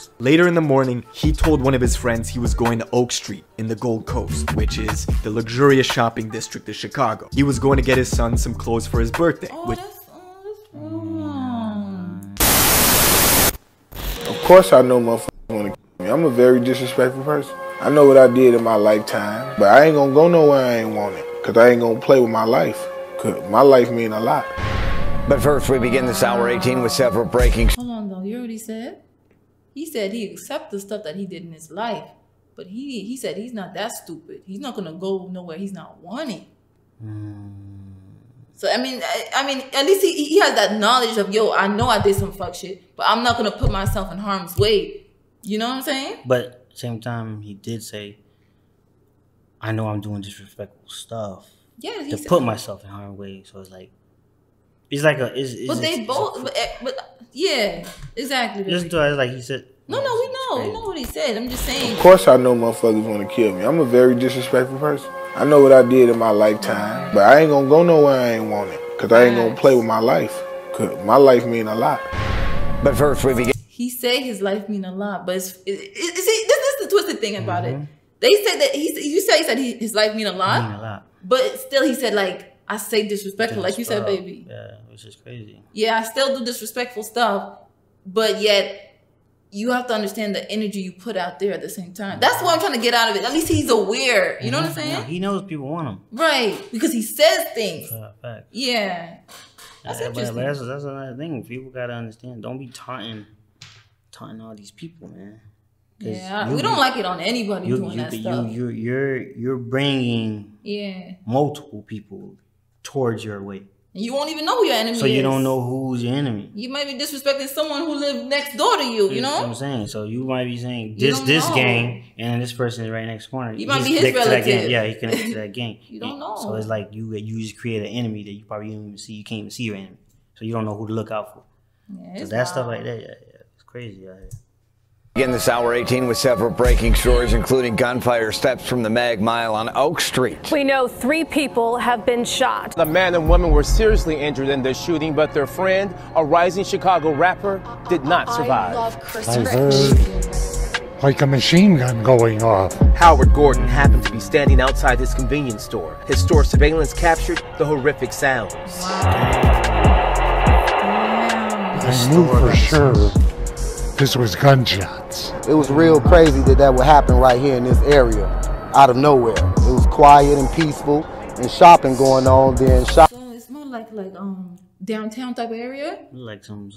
Coast. Later in the morning, he told one of his friends he was going to Oak Street in the Gold Coast, which is the luxurious shopping district of Chicago. He was going to get his son some clothes for his birthday. Of course I know motherfuckers want to kill me. I'm a very disrespectful person. I know what I did in my lifetime, but I ain't gonna go nowhere I ain't want it, because I ain't gonna play with my life, because my life mean a lot. But first, we begin this hour 18 with several breaking. Hold on, though. You heard what he said? He said he accepts the stuff that he did in his life, but he said he's not that stupid. He's not gonna go nowhere he's not wanting. So I mean, at least he has that knowledge of, yo, I know I did some fuck shit, but I'm not gonna put myself in harm's way. You know what I'm saying? But at the same time, he did say, I know I'm doing disrespectful stuff. Yeah, he to said, put myself in harm's way. So it's like yeah, exactly. Listen to it, like he said. No, we know what he said. I'm just saying. Of course I know motherfuckers want to kill me. I'm a very disrespectful person. I know what I did in my lifetime, but I ain't gonna go nowhere I ain't want it, because I ain't gonna play with my life, because my life mean a lot. But first, we begin. He say his life mean a lot, but see, this is the twisted thing about it. They said that he said his life mean a lot, but still he said, like, I say disrespectful, like you said, baby. Yeah, which is crazy. Yeah, I still do disrespectful stuff, but yet you have to understand the energy you put out there at the same time. That's what I'm trying to get out of it. At least he's aware. You know what I'm saying? Yeah, he knows people want him. Right, because he says things. Fact. Yeah. That's interesting. But that's another thing. People gotta understand. Don't be taunting all these people, man. Yeah, we don't like it on anybody doing that stuff. You're bringing multiple people towards your way. You won't even know who your enemy is. So you don't know who's your enemy. You might be disrespecting someone who lives next door to you, you know? That's what I'm saying. So you might be saying this gang, and this person is right next corner. You might be his relative. Yeah, he connected to that gang. You don't know. So it's like you just create an enemy that you probably don't even see. You can't even see your enemy. So you don't know who to look out for. Yeah, so that stuff like that, it's crazy out here. Begin this hour 18 with several breaking stories, including gunfire steps from the Mag Mile on Oak Street. We know 3 people have been shot. The man and woman were seriously injured in the shooting, but their friend, a rising Chicago rapper, did not survive. I heard like a machine gun going off. Howard Gordon happened to be standing outside his convenience store. His store surveillance captured the horrific sounds. I knew for sure this was gunshots. It was real crazy that would happen right here in this area, out of nowhere. It was quiet and peaceful, and shopping going on. So it's more like downtown type of area. Like some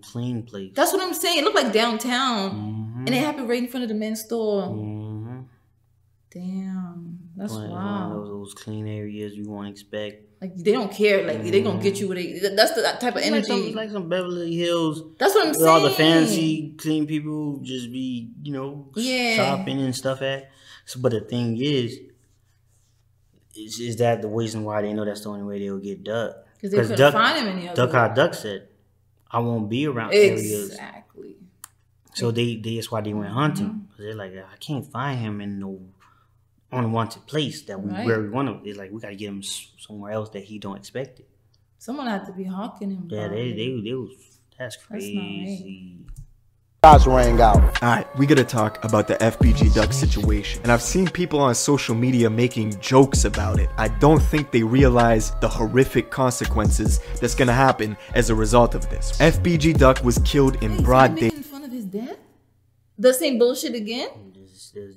clean place. That's what I'm saying. It looked like downtown, and it happened right in front of the men's store. Damn, that's wild. Those clean areas you won't expect. Like they don't care. Like they gonna get you what they. That's the type of energy. It's like some Beverly Hills. That's what I'm saying. All the fancy clean people just be shopping and stuff at. So, but the thing is that the reason why they know that's the only way they'll get Duck? Because they couldn't find him any other. Duck said, "I won't be around areas." Exactly. So that's why they went hunting. Because they're like, I can't find him in no unwanted place that where we want him. It's like we gotta get him somewhere else that he don't expect it. Someone had to be hawking him. Yeah, they was. That's crazy. Shots rang out. Alright, we gotta talk about the FBG Duck situation. And I've seen people on social media making jokes about it. I don't think they realize the horrific consequences that's gonna happen as a result of this. FBG Duck was killed in broad day. In front of his death? The same bullshit again?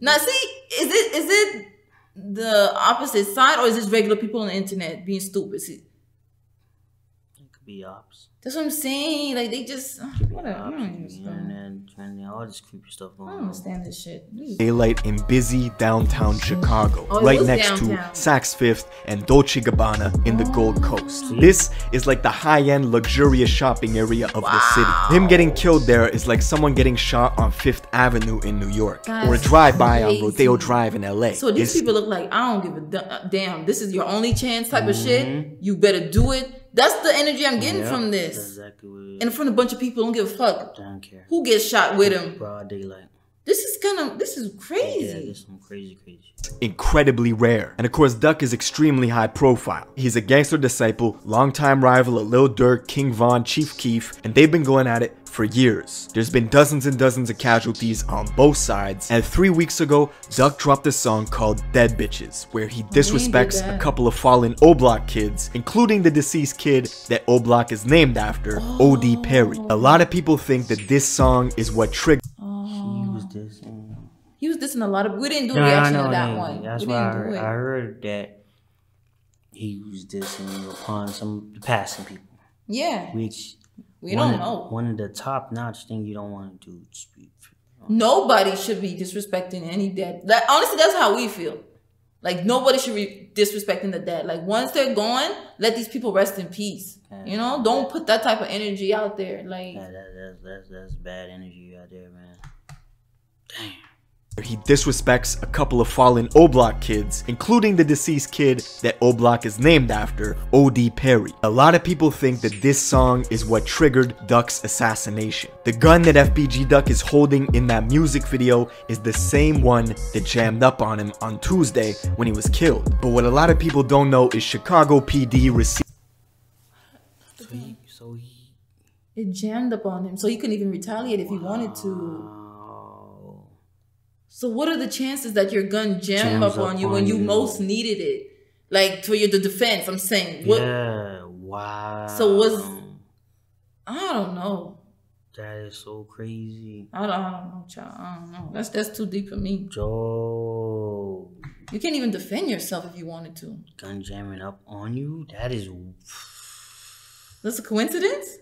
Now see, is it the opposite side, or is this regular people on the internet being stupid? See, it could be opposite. That's what I'm saying. Like they just whatever. I don't understand. And all this creepy stuff going on. I don't understand this shit. Daylight in busy downtown Chicago, right next to Saks Fifth and Dolce & Gabbana in the Gold Coast. This is like the high-end, luxurious shopping area of the city. Him getting killed there is like someone getting shot on Fifth Avenue in New York, or a drive-by on Rodeo Drive in LA. So these people look like, I don't give a damn. This is your only chance type of shit. You better do it. That's the energy I'm getting from this. That's exactly what it is. And in front of a bunch of people, don't give a fuck. Don't care. Who gets shot with him? Broad daylight. This is crazy. Yeah, this is some crazy. Incredibly rare. And of course, Duck is extremely high profile. He's a gangster disciple, longtime rival of Lil Durk, King Von, Chief Keef, and they've been going at it for years. There's been dozens and dozens of casualties on both sides, and 3 weeks ago, Duck dropped a song called Dead Bitches, where he disrespects a couple of fallen O-Block kids, including the deceased kid that O-Block is named after, O.D. Perry. A lot of people think that this song is what triggered. He was dissing a lot of. We didn't do a reaction to that one. That's why I heard that he was dissing upon some passing people. Yeah. Which we don't know. One of the top-notch things you don't want to do. Nobody should be disrespecting any dead. Like, honestly, that's how we feel. Like, nobody should be disrespecting the dead. Like, once they're gone, let these people rest in peace. You know, don't put that type of energy out there. Like, that's bad energy out there, man. Damn. He disrespects a couple of fallen O-Block kids, including the deceased kid that O-Block is named after, O.D. Perry. A lot of people think that this song is what triggered Duck's assassination. The gun that FBG Duck is holding in that music video is the same one that jammed up on him on Tuesday when he was killed. But what a lot of people don't know is Chicago PD received... It jammed up on him, so he couldn't even retaliate if he wanted to. So what are the chances that your gun jammed up on you when you most needed it? Like, for your defense, I'm saying. What? Yeah, wow. So I don't know. That is so crazy. I don't know, child. I don't know. That's too deep for me. Joe. You can't even defend yourself if you wanted to. Gun jamming up on you? That is... That's a coincidence?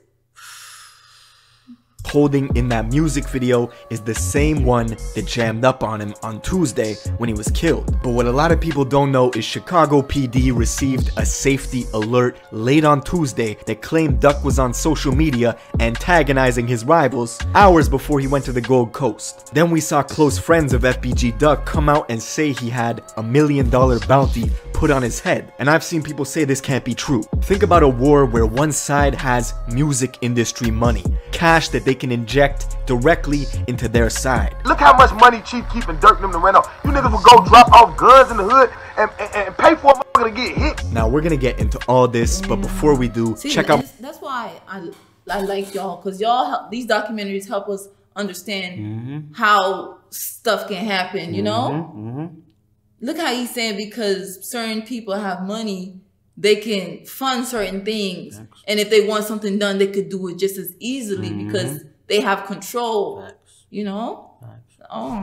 Holding in that music video is the same one that jammed up on him on Tuesday when he was killed. But what a lot of people don't know is Chicago PD received a safety alert late on Tuesday that claimed Duck was on social media antagonizing his rivals hours before he went to the Gold Coast. Then we saw close friends of FBG Duck come out and say he had $1 million bounty put on his head. And I've seen people say this can't be true. Think about a war where one side has music industry money, cash that they can inject directly into their side. Look how much money Chief keeping Dirk them to rent off. You niggas will go drop off guns in the hood and pay for a motherfucker to get hit. Now we're gonna get into all this, but before we do, check out. That's why I like y'all, because y'all these documentaries help us understand how stuff can happen. You know. Look how he's saying because certain people have money, they can fund certain things. And if they want something done, they could do it just as easily because they have control, you know? Alright,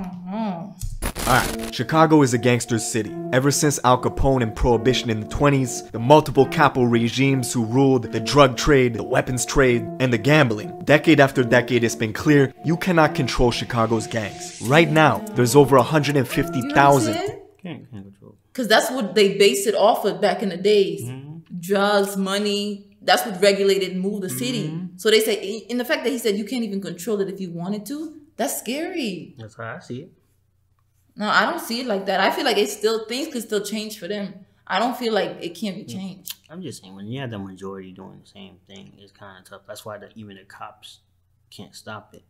Chicago is a gangster city. Ever since Al Capone and Prohibition in the 20s, the multiple capo regimes who ruled the drug trade, the weapons trade, and the gambling. Decade after decade, it's been clear you cannot control Chicago's gangs. Right now, there's over 150,000. Because that's what they based it off of back in the days. Drugs, money, that's what regulated and moved the city. So they say, in the fact that he said you can't even control it if you wanted to, that's scary. That's how I see it. No, I don't see it like that. I feel like things could still change for them. I don't feel like it can't be changed. I'm just saying, when you have the majority doing the same thing, it's kind of tough. That's why even the cops can't stop it.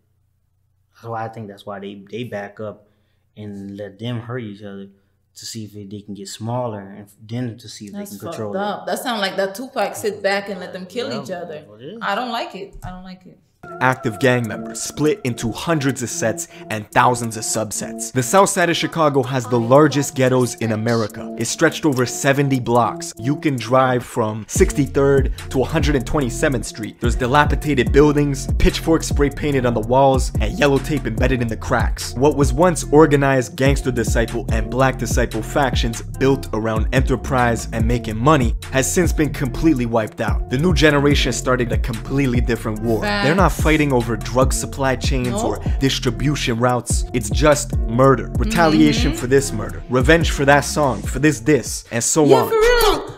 So I think that's why they back up and let them hurt each other, to see if they can get smaller, and then to see if they can control it. That sounds like that Tupac sit back and let them kill each other. I don't like it. I don't like it. Active gang members split into hundreds of sets and thousands of subsets. The south side of Chicago has the largest ghettos in America. It's stretched over 70 blocks. You can drive from 63rd to 127th Street. There's dilapidated buildings, pitchforks spray painted on the walls, and yellow tape embedded in the cracks. What was once organized Gangster Disciple and Black Disciple factions built around enterprise and making money has since been completely wiped out. The new generation started a completely different war. They're not fighting over drug supply chains or distribution routes. It's just murder. Retaliation for this murder. Revenge for that song, for this, and so on. Yeah, for real.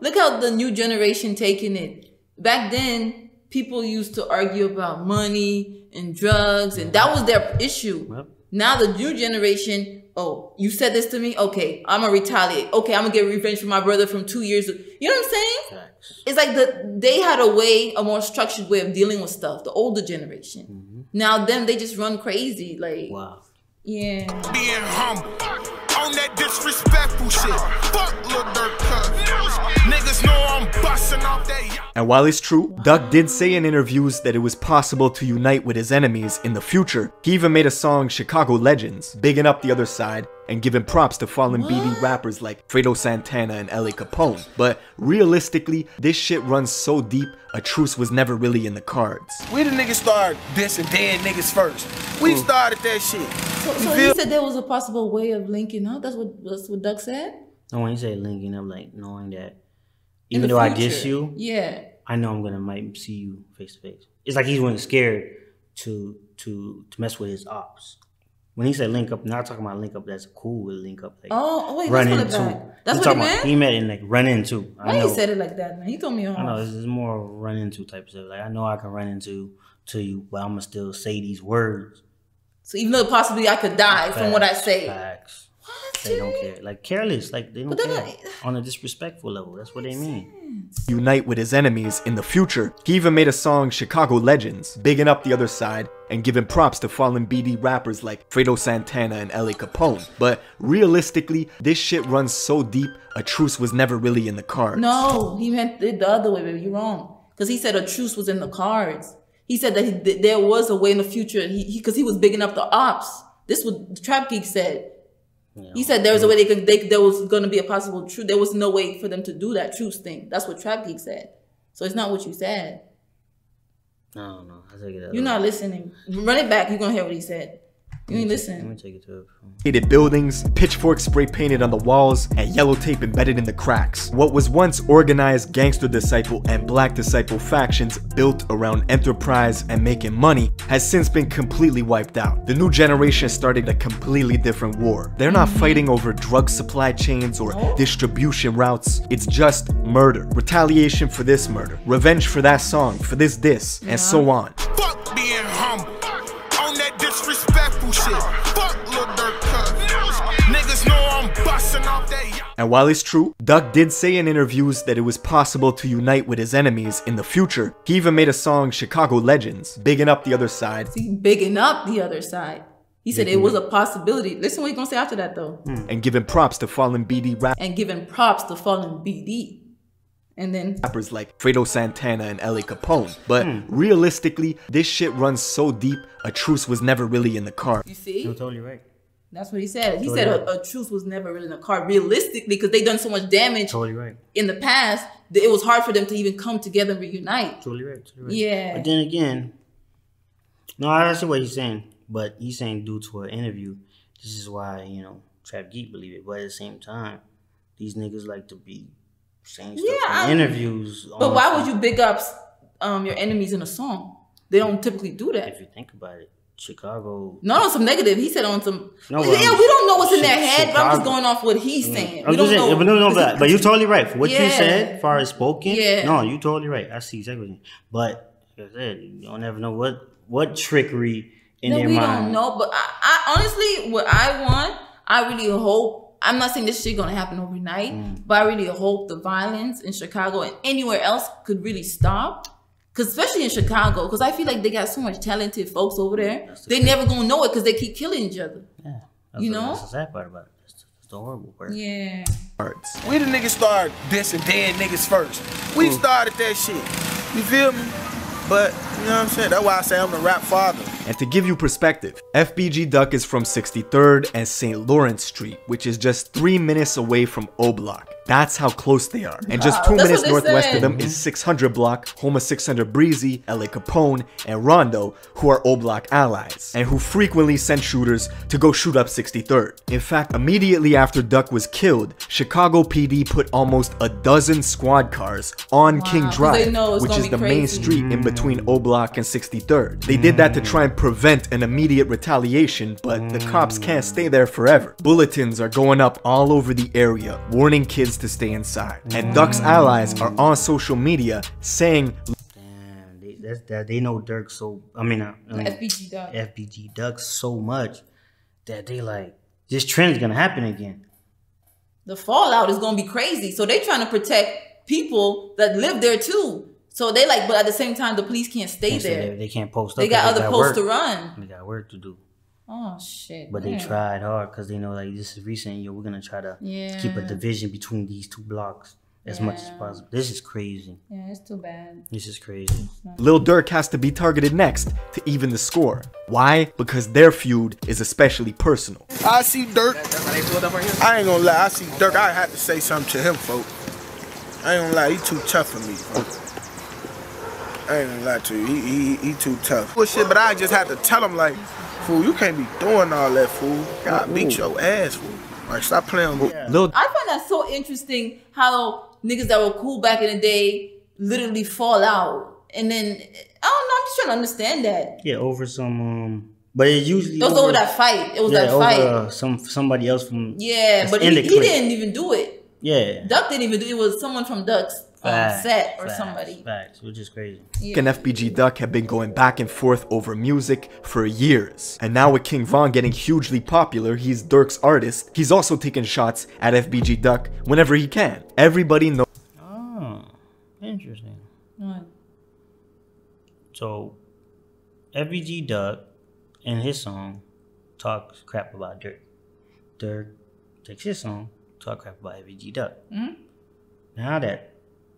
Look how the new generation taking it. Back then, people used to argue about money and drugs, and that was their issue. Yep. Now the new generation, oh, you said this to me? Okay, I'm gonna retaliate. Okay, I'm gonna get revenge for my brother from 2 years ago. You know what I'm saying? It's like they had a more structured way of dealing with stuff, the older generation. Now they just run crazy. Like, wow. Yeah. Being humble. On that disrespectful shit. Fuck Lil Durk, cuz. Niggas know I'm busting off that. And while it's true, Duck did say in interviews that it was possible to unite with his enemies in the future. He even made a song, Chicago Legends, bigging up the other side and giving props to fallen BD rappers like Fredo Santana and LA Capone. But realistically, this shit runs so deep, a truce was never really in the cards. We the niggas started dissing dead niggas first. We started that shit. So he said there was a possible way of linking up? That's what Duck said? No, when he said linking up, like knowing that even though I diss you, yeah, I know I'm gonna might see you face to face. It's like he wasn't scared to mess with his ops. When he said link up, not talking about link up that's cool with link up. Like wait, run let's into. Pull it back. That's what he meant? He meant in like run into. Why he said it like that, man? He told me off. I know this is more run into type of stuff. Like I know I can run into you, but I'm gonna still say these words. So even though possibly I could die from what I say. Facts. They don't care. Like careless. Like they don't care. On a disrespectful level. That's what they mean. Unite with his enemies in the future. He even made a song, Chicago Legends, bigging up the other side and giving props to fallen BD rappers like Fredo Santana and LA Capone. But realistically, this shit runs so deep, a truce was never really in the cards. No, he meant it the other way, baby. You're wrong. Because he said a truce was in the cards. He said that there was a way in the future because he was bigging up the ops. This is what the Trap Geek said. Yeah, he said there was a way there was going to be a possible truce. There was no way for them to do that truce thing. That's what Trap Geek said. So it's not what you said. No, I take it out. You're not listening. Run it back. You're going to hear what he said. You ain't listening. Let me take it to Hated buildings, pitchforks spray painted on the walls, and yellow tape embedded in the cracks. What was once organized Gangster Disciple and Black Disciple factions built around enterprise and making money has since been completely wiped out. The new generation started a completely different war. They're not fighting over drug supply chains or distribution routes. It's just murder. Retaliation for this murder. Revenge for that song, for this diss, and so on. Fuck being humble. On that disrespectful shit. Fuck Lil Durk, cuz. Niggas know I'm busting off that. And while it's true, Duck did say in interviews that it was possible to unite with his enemies in the future. He even made a song, Chicago Legends, bigging up the other side. See, bigging up the other side. He said it was a possibility. Listen what he's gonna say after that though. And giving props to fallen BD rappers. And giving props to fallen BD. And then rappers like Fredo Santana and LA Capone. But realistically, this shit runs so deep, a truce was never really in the cards. You see? You're totally right. That's what he said. He said a truce was never really in the card. Realistically, because they done so much damage in the past, that it was hard for them to even come together and reunite. Totally right. Yeah. But then again, no, I see what he's saying. But he's saying due to an interview, this is why, you know, Trap Geek believe it. But at the same time, these niggas like to be saying stuff in interviews. But why would you big up your enemies in a song? They don't typically do that. If you think about it. Chicago. Not on some negative. He said on some. No, yeah, we don't know what's in their head. But I'm just going off what he's saying. We don't know. But you're totally right. For what you said, as far as spoken, no, you're totally right. I see exactly. But like I said, you don't ever know what trickery in their mind. We don't know. But I honestly, what I want, I really hope. I'm not saying this shit gonna happen overnight, but I really hope the violence in Chicago and anywhere else could really stop. Cause especially in Chicago, because I feel like they got so much talented folks over there. They never gonna know it because they keep killing each other. Yeah, you know. That's the sad part about it. That's the horrible part. Yeah. We the niggas started dissing dead niggas first. We started that shit. You feel me? But you know what I'm saying? That's why I say I'm the rap father. And to give you perspective, FBG Duck is from 63rd and St. Lawrence Street, which is just 3 minutes away from O Block. That's how close they are. And just 2 minutes northwest of them is 600 Block, home of 600 Breezy, LA Capone, and Rondo, who are O Block allies, and who frequently send shooters to go shoot up 63rd. In fact, immediately after Duck was killed, Chicago PD put almost a dozen squad cars on King Drive, which is the main street in between O Block and 63rd. They did that to try and prevent an immediate retaliation, but the cops can't stay there forever. Bulletins are going up all over the area, warning kids to stay inside. And Duck's allies are on social media saying, damn, they know Dirk so, FBG Duck so much that they like, this trend's gonna happen again. The fallout is gonna be crazy. So they trying to protect people that live there too. So they like, but at the same time, the police can't stay there. They can't post up. They got other posts to run. They got work to do. Oh shit! But they tried hard because they know like this is recent. We're gonna try to keep a division between these two blocks as much as possible. This is crazy. Yeah, it's too bad. This is crazy. Lil Durk has to be targeted next to even the score. Why? Because their feud is especially personal. I see Durk. I ain't gonna lie. I see Durk. I had to say something to him, folks. I ain't gonna lie. He too tough for me, folks. I ain't gonna lie to you. He too tough. Well, shit, but I just had to tell him like, fool, you can't be doing all that, fool. God beat your ass, fool. Like, stop playing with I find that so interesting how niggas that were cool back in the day literally fall out. And then, I don't know, I'm just trying to understand that. Yeah, over some, but it usually... It was over that fight. It was that fight. Over, somebody else from... Yeah, but he didn't even do it. Yeah. Duck didn't even do it. It was someone from Duck's set or somebody. Facts, which is crazy. Yeah. And FBG Duck have been going back and forth over music for years. And now with King Von getting hugely popular, he's Durk's artist. He's also taking shots at FBG Duck whenever he can. Everybody knows. Oh, interesting. What? So, FBG Duck in his song talks crap about Durk. Durk takes his song, talk crap about FBG Duck. Now that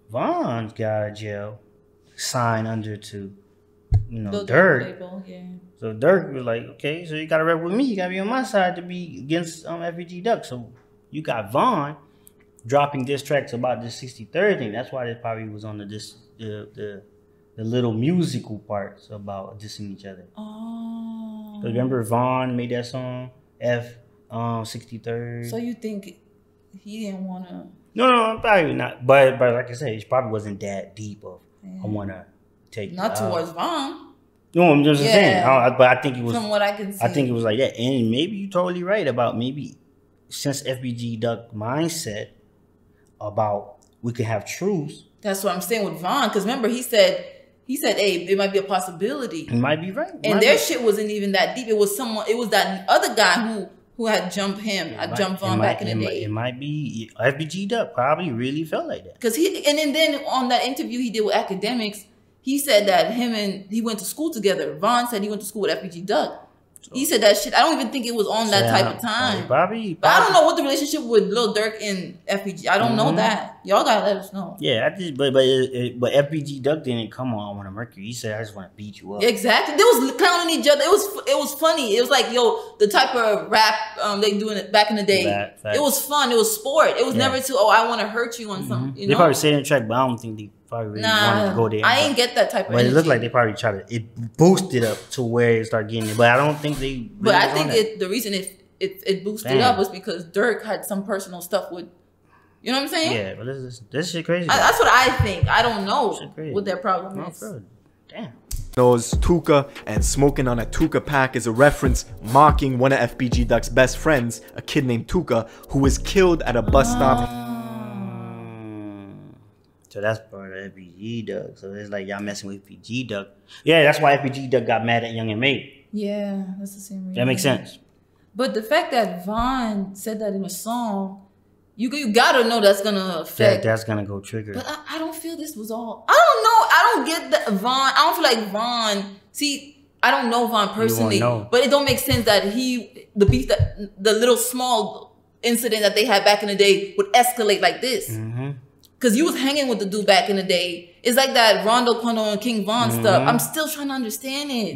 Von's got out of jail, signed under to, Durk. So Durk was like, okay, so you gotta rep with me. You gotta be on my side to be against FBG Duck. So you got Von dropping diss tracks about this 63rd thing. That's why they probably was on the little musical parts about dissing each other. Oh. So remember Von made that song F63rd. So you think he didn't wanna? No, probably not. But like I said, it probably wasn't that deep of I want to take not towards Von. No, I'm just saying. But I think it was from what I can see. I think it was like that, and maybe you're totally right about maybe since FBG Duck mindset about we can have truths. That's what I'm saying with Von, because remember he said, hey, it might be a possibility. He might be right. And their shit wasn't even that deep. It was that other guy who had jumped him. I jumped Von back in the day. It might be FBG Duck probably really felt like that. Because then on that interview he did with Academics, he said that he went to school together. Von said he went to school with FBG Duck. He said that shit. I don't even think it was on that type of time. Probably. But I don't know what the relationship with Lil Durk and FBG. I don't know that. Y'all gotta let us know. Yeah, but FBG Duck didn't come on a Mercury. He said, "I just want to beat you up." Exactly. They was clowning each other. It was funny. It was like, yo, the type of rap they doing it back in the day. It was fun. It was sport. It was never to I want to hurt you on something. You know? They probably said in the track, but I don't think they probably really wanted to go there. I ain't get that type of energy. But it looked like they probably tried to boosted up to where it started getting it. But I don't think they. But I think the reason it boosted up was because Durk had some personal stuff with. You know what I'm saying? Yeah, but this shit crazy. That's what I think. I don't know what their problem is. Damn. Knows Tuka, and smoking on a Tuka pack is a reference mocking one of FBG Duck's best friends, a kid named Tuka, who was killed at a bus stop. So that's part of FBG Duck. So it's like y'all messing with FBG Duck. Yeah, that's why FBG Duck got mad at Young and Made. Yeah, that's the same reason. That makes sense. But the fact that Von said that in a song, you gotta know that's gonna affect. That's gonna go trigger. But I don't feel this was all. I don't know. I don't get that Von. I don't feel like Von. See, I don't know Von personally, but it don't make sense that the beef that the little small incident that they had back in the day would escalate like this. Cause you was hanging with the dude back in the day. It's like that Rondo Quando and King Von stuff. I'm still trying to understand it.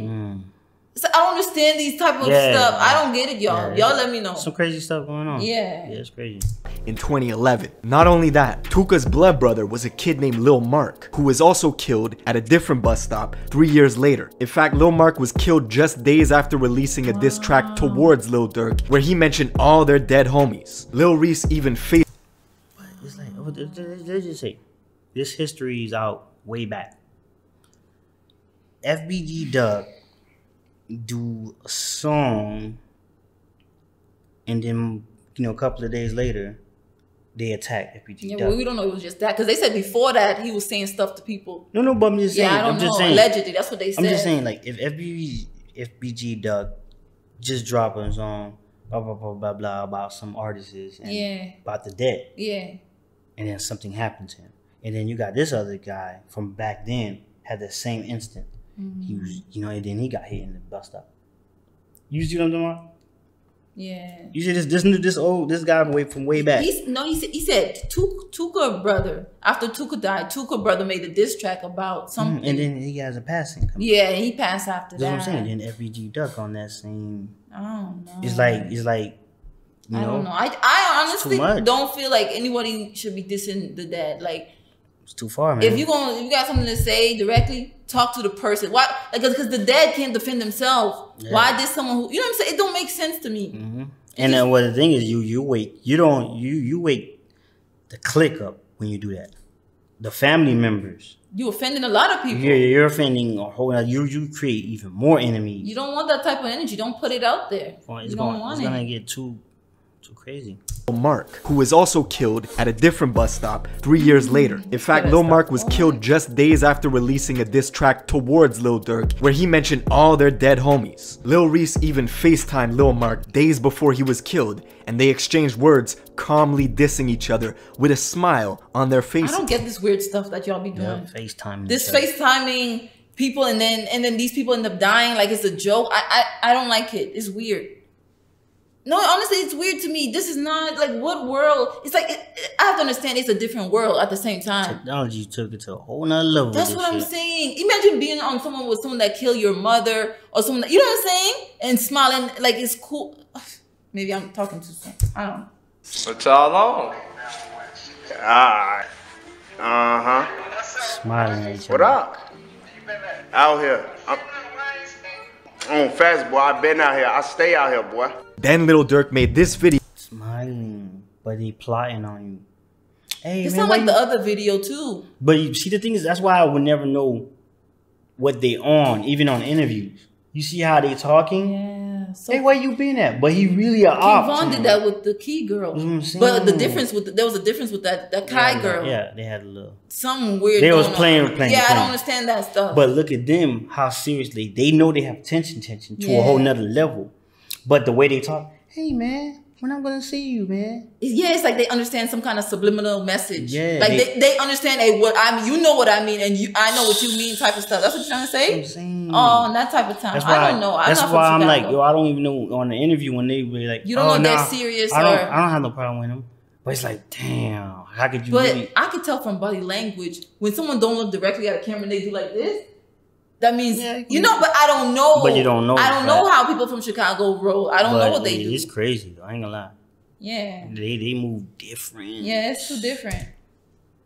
So I don't understand these type of stuff. I don't get it, y'all. Y'all let me know. Some crazy stuff going on. Yeah, it's crazy. In 2011, not only that, Tuka's blood brother was a kid named Lil Mark, who was also killed at a different bus stop 3 years later. In fact, Lil Mark was killed just days after releasing a diss track towards Lil Durk, where he mentioned all their dead homies. Lil Reese even faced. It's like, let's just say, this history is out way back. FBG Duck do a song, and then a couple of days later, they attack FBG Duck. Well, we don't know it was just that, because they said before that he was saying stuff to people. No, but I'm just saying. I don't know. Allegedly, that's what they said. I'm just saying, like, if FBG Duck just drop a song, blah blah blah blah blah about some artists and about the dead, and then something happened to him, and then you got this other guy from back then had the same instant. He was, and then he got hit in the bus stop. You see what I'm talking about? Yeah. You see this guy from way back. He said Tuka brother. After Tuka died, Tuka brother made a diss track about something. And then he has a passing. Yeah, he passed after that. That's what I'm saying. Then FBG Duck on that same. I don't know. It's like. You know, I don't know. I honestly don't feel like anybody should be dissing the dad. Like, it's too far, man. If you got something to say directly, talk to the person. Why? Because the dad can't defend himself. Yeah. Why did someone who, you know what I'm saying? It don't make sense to me. Mm-hmm. And then the thing is, you wake. You wake the clique up when you do that. The family members. You offending a lot of people. You're offending a whole lot. You create even more enemies. You don't want that type of energy. Don't put it out there. It's gonna get too crazy. Mark, who was also killed at a different bus stop 3 years later. In fact, Lil Mark was killed just days after releasing a diss track towards Lil Durk, where he mentioned all their dead homies. Lil Reese even FaceTimed Lil Mark days before he was killed, and they exchanged words, calmly dissing each other with a smile on their faces. I don't get this weird stuff that y'all be doing. Yeah, FaceTiming. This FaceTiming people and then these people end up dying like it's a joke. I don't like it. It's weird. No, honestly, it's weird to me. This is not like what world. It's like I have to understand it's a different world at the same time. Technology took it to a whole nother level. That's what I'm saying. Imagine being on someone that killed your mother or someone that, you know what I'm saying, and smiling like it's cool. Maybe I'm talking too soon. I don't know. What's all on? Smiling at each other. What up? Out here. I'm on fast, boy. I been out here. I stay out here, boy. Then Lil Durk made this video. Smiling, but he plotting on you. Hey, it sounds like the other video too. But you see, the thing is, that's why I would never know what they on, even on interviews. You see how they talking? Yeah. So hey, where you been at? But he really a op. Vaughn did that with the Key girl. But the difference with there was a difference with that Kai girl. Yeah, they had a little something weird. They was playing. Yeah, I don't understand that stuff. But look at them, how seriously they know they have tension to a whole nother level. But the way they talk, hey man, when I'm gonna see you, man. Yeah, it's like they understand some kind of subliminal message. Yeah, like they understand what I mean. You know what I mean, and I know what you mean, type of stuff. That's what you're trying to say. I'm saying. Oh, that type of time. I don't know. That's why I'm like, yo, I don't even know on the interview when they be like, you don't know they're serious. I don't have no problem with them. But it's like, damn, how could you? But I could tell from body language when someone don't look directly at a camera and they do like this. That means, you know, but I don't know. But you don't know. I don't know how people from Chicago roll. I don't know what they do. It's crazy, though. I ain't gonna lie. Yeah. They move different. Yeah, it's too different.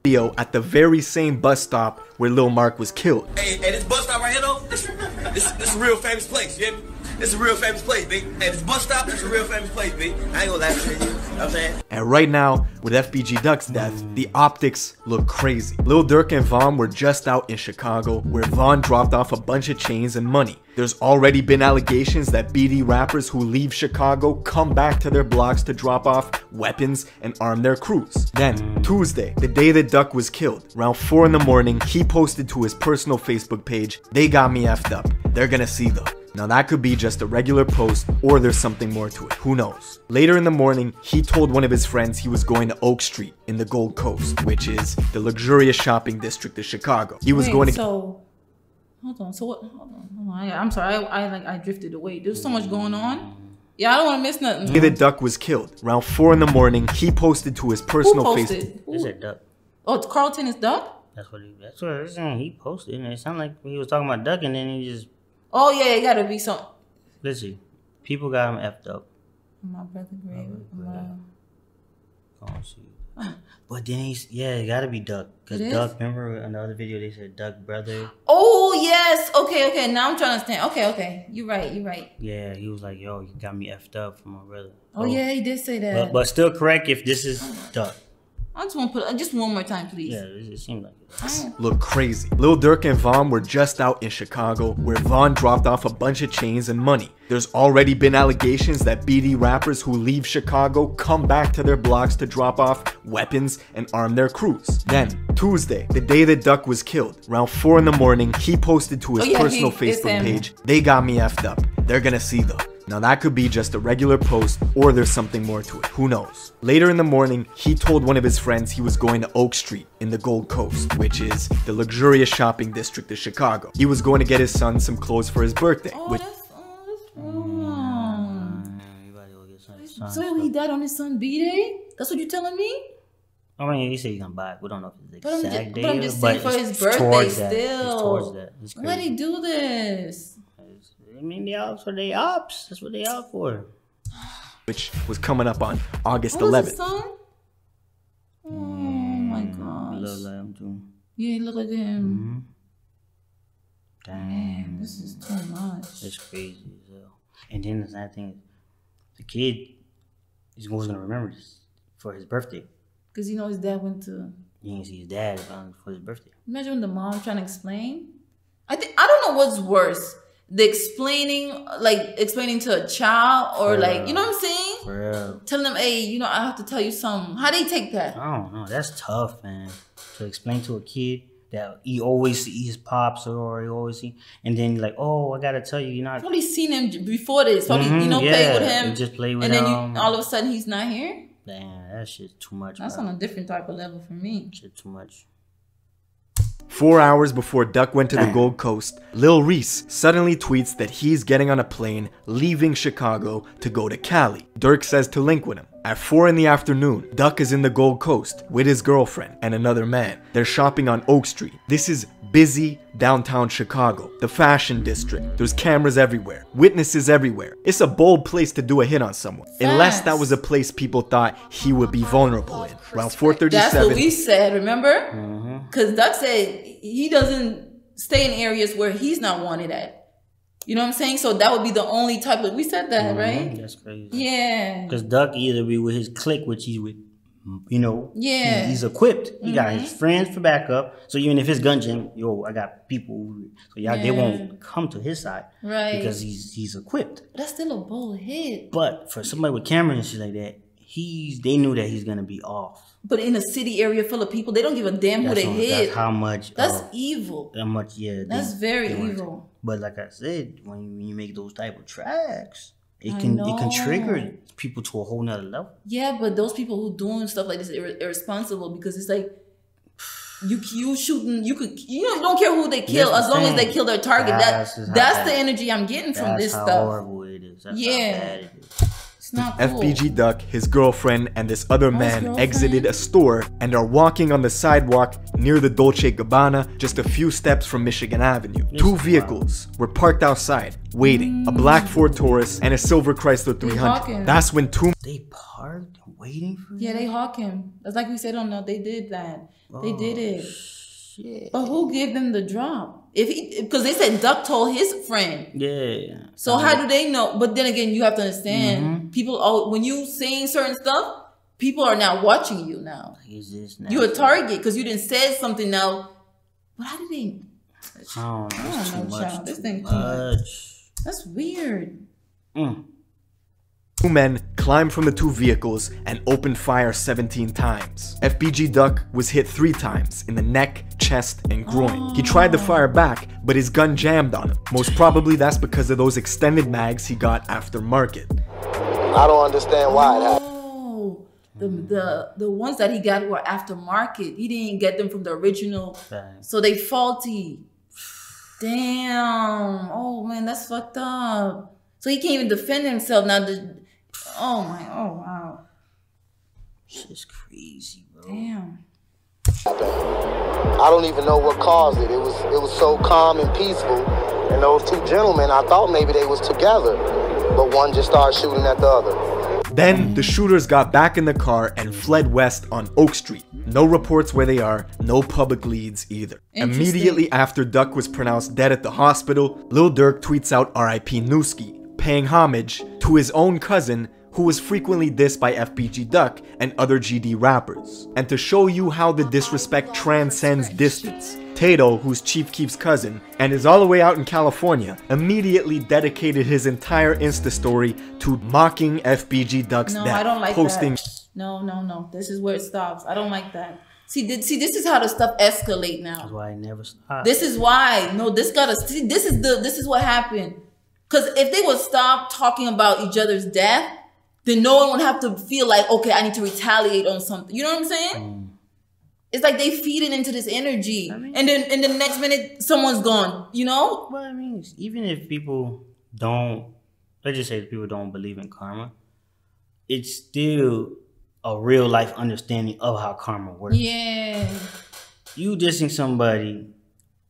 Video at the very same bus stop where Lil Mark was killed. Hey, this bus stop right here, though, this a real famous place, yeah? It's a real famous place, B. Hey, this bus stop, it's a real famous place, B. I ain't gonna lie to you. You know what I'm saying? And right now, with FBG Duck's death, the optics look crazy. Lil Durk and Vaughn were just out in Chicago, where Vaughn dropped off a bunch of chains and money. There's already been allegations that BD rappers who leave Chicago come back to their blocks to drop off weapons and arm their crews. Then, Tuesday, the day that Duck was killed, around 4 in the morning, he posted to his personal Facebook page, "They got me effed up. They're gonna see though." Now that could be just a regular post, or there's something more to it, who knows. Later in the morning, he told one of his friends he was going to Oak Street in the Gold Coast, which is the luxurious shopping district of Chicago. He was going to... Hold on, so what, hold on. I'm sorry, I drifted away. There's so much going on. Yeah, I don't want to miss nothing. The day that Duck was killed, around 4 in the morning, he posted to his personal Facebook. Who said Duck? Oh, Carlton is Duck? That's what he posted. And it sounded like he was talking about Duck and then he just... Oh yeah, it gotta be some. Let's see. People got him effed up. My brother Greg. Wow. But then it gotta be Duck. Because Duck, remember in the other video they said Duck brother? Oh yes. Okay. Now I'm trying to understand. Okay. You're right. Yeah, he was like, yo, you got me effed up for my brother. Oh yeah, he did say that. But still correct if this is Duck. I just want to put just one more time, please. Yeah, it seemed like it. Look crazy. Lil Durk and Vaughn were just out in Chicago, where Vaughn dropped off a bunch of chains and money. There's already been allegations that BD rappers who leave Chicago come back to their blocks to drop off weapons and arm their crews. Then, Tuesday, the day that Duck was killed, around 4 in the morning, he posted to his personal Facebook page, "They got me effed up. They're gonna see though." Now that could be just a regular post, or there's something more to it, who knows. Later in the morning, he told one of his friends he was going to Oak Street in the Gold Coast, which is the luxurious shopping district of Chicago. He was going to get his son some clothes for his birthday. his son. So he died on his son's B-Day? That's what you're telling me? I mean, he said he's gonna buy it. We don't know if it's the exact day. But I'm just saying for his birthday still. It's towards that. It's crazy. Why'd he do this? I mean, they out for their ops. That's what they out for. Which was coming up on August 11th. What was his son? Oh my gosh. Look like him too. Yeah, he look like him. Damn. Man, this is too much. It's crazy as hell. And then the sad thing is, the kid is always gonna remember this for his birthday. Because you know his dad went to... He didn't see his dad for his birthday. Imagine when the mom trying to explain. I don't know what's worse. The explaining to a child or you know what I'm saying? For real. Telling them, hey, you know, I have to tell you something. How they take that? I don't know. That's tough, man. To explain to a kid that he always see his pops or he always see, and then like, oh, I gotta tell you, you're not. Probably seen him before this. Probably, play with him. Just play with him. And then all of a sudden he's not here. Damn, that shit's too much. That's on a different type of level for me. Shit too much. 4 hours before Duck went to the Gold Coast, Lil Reese suddenly tweets that he's getting on a plane leaving Chicago to go to Cali. Dirk says to link with him. At 4 in the afternoon, Duck is in the Gold Coast with his girlfriend and another man. They're shopping on Oak Street. This is busy downtown Chicago, the fashion district. There's cameras everywhere, witnesses everywhere. It's a bold place to do a hit on someone. Unless that was a place people thought he would be vulnerable in. Around 4:37. That's what we said, remember? Because Duck said he doesn't stay in areas where he's not wanted at. You know what I'm saying? So that would be the only type of... We said that, right? That's crazy. Yeah. Because Duck either be with his clique, which he's with, you know, yeah, he's equipped. He got his friends for backup. So even if his gun jam, I got people. So they won't come to his side, right? Because he's equipped. But that's still a bold hit. But for somebody with cameras and shit like that, they knew that he's gonna be off. But in a city area full of people, they don't give a damn who they hit. That's how much. That's evil. That much, yeah. That's very evil. But like I said, when you make those type of tracks, it can trigger people to a whole nother level. Yeah, but those people who doing stuff like this are irresponsible because it's like you shooting, you don't care who they kill as long as they kill their target. That's the energy I'm getting from this stuff. That's how horrible it is. That's how bad it is. It's not cool. FBG Duck, his girlfriend, and this other man exited a store and are walking on the sidewalk near the Dolce & Gabbana, just a few steps from Michigan Avenue. Two vehicles were parked outside, waiting. A black Ford Taurus and a silver Chrysler 300. That's when They parked waiting for him? Yeah, they hawk him. That's like we said on they did that. They did it. Shit. But who gave them the drop? Because they said Duck told his friend. Yeah. So how do they know? But then again, you have to understand, people, when you saying certain stuff, people are now watching you now. You're a target because you didn't say something now. But how did they? I don't know. Child. This thing too much. That's weird. Two men climbed from the two vehicles and opened fire 17 times. FBG Duck was hit 3 times in the neck, chest, and groin. He tried to fire back, but his gun jammed on him. Most probably that's because of those extended mags he got aftermarket. I don't understand why it happened. The ones that he got were aftermarket. He didn't get them from the original. So they faulty. Damn. Oh man, that's fucked up. So he can't even defend himself now. Oh wow. Shit's crazy, bro. Damn. I don't even know what caused it. It was so calm and peaceful. And those two gentlemen, I thought maybe they was together, but one just started shooting at the other. Then the shooters got back in the car and fled west on Oak Street. No reports where they are, no public leads either. Immediately after Duck was pronounced dead at the hospital, Lil Durk tweets out R.I.P. Newski, paying homage to his own cousin who was frequently dissed by FBG Duck and other GD rappers. And to show you how the disrespect transcends distance, Tato, who's Chief Keef's cousin and is all the way out in California, immediately dedicated his entire Insta story to mocking FBG Duck's death. I don't like that. No. This is where it stops. I don't like that. See, this is how the stuff escalate now. That's why I never stop. This is why. No, this is what happened. Because if they would stop talking about each other's death, then no one would have to feel like, okay, I need to retaliate on something. You know what I'm saying? It's like they feed it into this energy. I mean, and then in the next minute, someone's gone, you know? Well, I mean, even if people don't, let's just say people don't believe in karma, it's still a real life understanding of how karma works. Yeah. You dissing somebody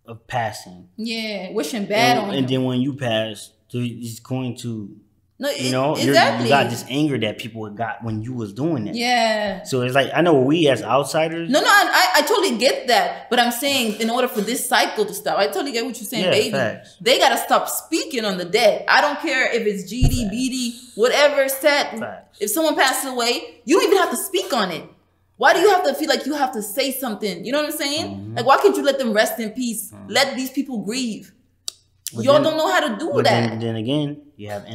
of passing. Yeah, wishing bad on him. And then when you pass, it's going to, exactly. You got this anger that people got when you was doing that. Yeah. So it's like, I know we as outsiders. No, I totally get that. But I'm saying in order for this cycle to stop, I totally get what you're saying, baby. Facts. They got to stop speaking on the dead. I don't care if it's GD, BD, whatever set. Facts. If someone passes away, you don't even have to speak on it. Why do you have to feel like you have to say something? You know what I'm saying? Like, why can't you let them rest in peace? Let these people grieve. Y'all don't know how to do that. Then again, you have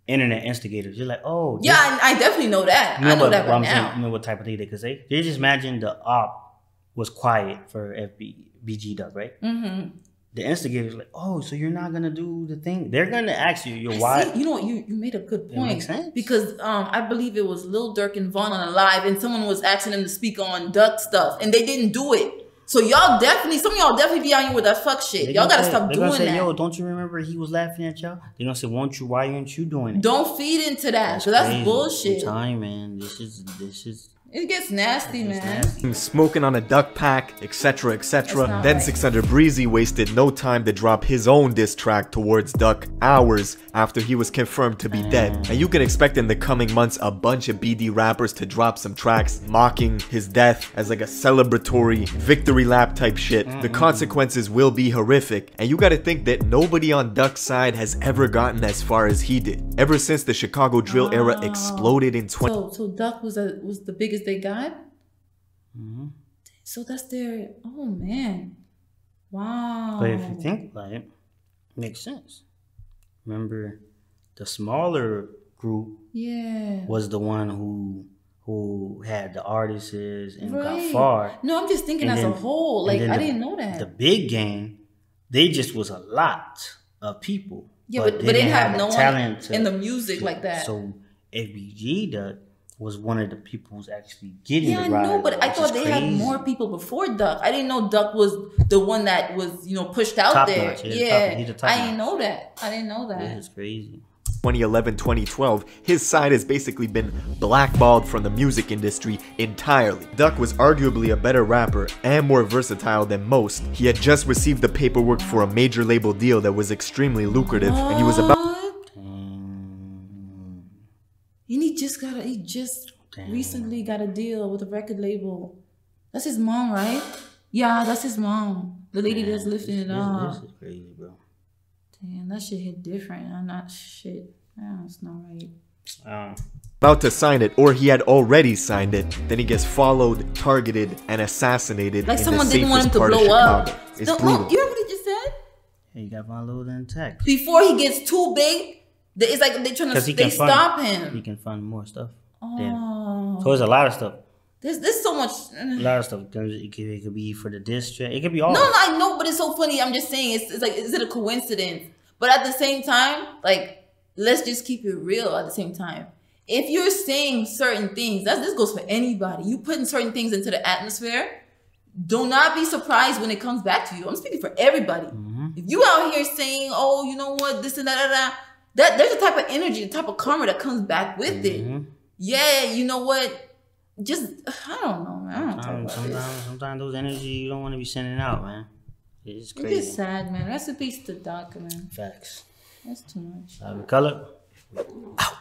internet instigators. You're like, oh. Yeah, I definitely know that. I know that right now. You know what type of thing they could say? They just imagine the op was quiet for FBG Duck, right? Mm-hmm. The instigators like, oh, so you're not gonna do the thing? They're gonna ask you, why? See, you know what? You made a good point. It makes sense. Because I believe it was Lil Durk and Vaughn on a live, and someone was asking them to speak on Duck stuff, and they didn't do it. So y'all definitely, some of y'all definitely be out here with that fuck shit. Y'all gotta stop doing that. Yo, don't you remember he was laughing at y'all? They're gonna say, why aren't you doing it? Don't feed into that. So that's bullshit. Time, man. This is. It gets nasty, man. Smoking on a duck pack, etc., etc. Then 600 Breezy wasted no time to drop his own diss track towards Duck hours after he was confirmed to be dead. And you can expect in the coming months a bunch of BD rappers to drop some tracks mocking his death as like a celebratory victory lap type shit. The consequences will be horrific, and you gotta think that nobody on Duck's side has ever gotten as far as he did. Ever since the Chicago drill era exploded in So Duck was the biggest they got? So that's their, oh man. Wow. But if you think about it, makes sense. Remember, the smaller group was the one who had the artists and got far. No, I'm just thinking as a whole. Like, I didn't know that. The big gang, they just was a lot of people. Yeah, but they didn't have no one in the music like that. So FBG Duck was one of the people who's actually getting the ride. Yeah, I know, but I thought they had more people before Duck. I didn't know Duck was the one that was, pushed out top there. Notch, yeah, I didn't know that. I didn't know that. This is crazy. 2011-2012, his side has basically been blackballed from the music industry entirely. Duck was arguably a better rapper and more versatile than most. He had just received the paperwork for a major label deal that was extremely lucrative, and he was about... And he just recently got a deal with a record label. That's his mom, right? Yeah, that's his mom. The lady that's lifting it up. This is crazy, bro. Damn, that shit hit different. I'm not shit. No, it's not right. About to sign it, or he had already signed it. Then he gets followed, targeted, and assassinated. Like in someone the didn't want him to part blow up. It's brutal. You heard what he just said? Yeah, you got followed in text. Before he gets too big, it's like they're trying to stop him. He can fund more stuff. Oh. So there's a lot of stuff. There's so much. A lot of stuff. It could be for the district. It could be all. No, I know, but it's so funny. I'm just saying, it's like, is it a coincidence? But at the same time, like, let's just keep it real at the same time. If you're saying certain things, this goes for anybody. You putting certain things into the atmosphere, do not be surprised when it comes back to you. I'm speaking for everybody. If you out here saying, oh, you know what, this and that, there's a type of energy, the type of karma that comes back with it. Yeah, you know what? Just, I don't know, man. Sometimes those energy you don't want to be sending out, man. It's crazy. It gets sad, man. Rest in peace to Doc, man. Facts. That's too much. Color. Ow.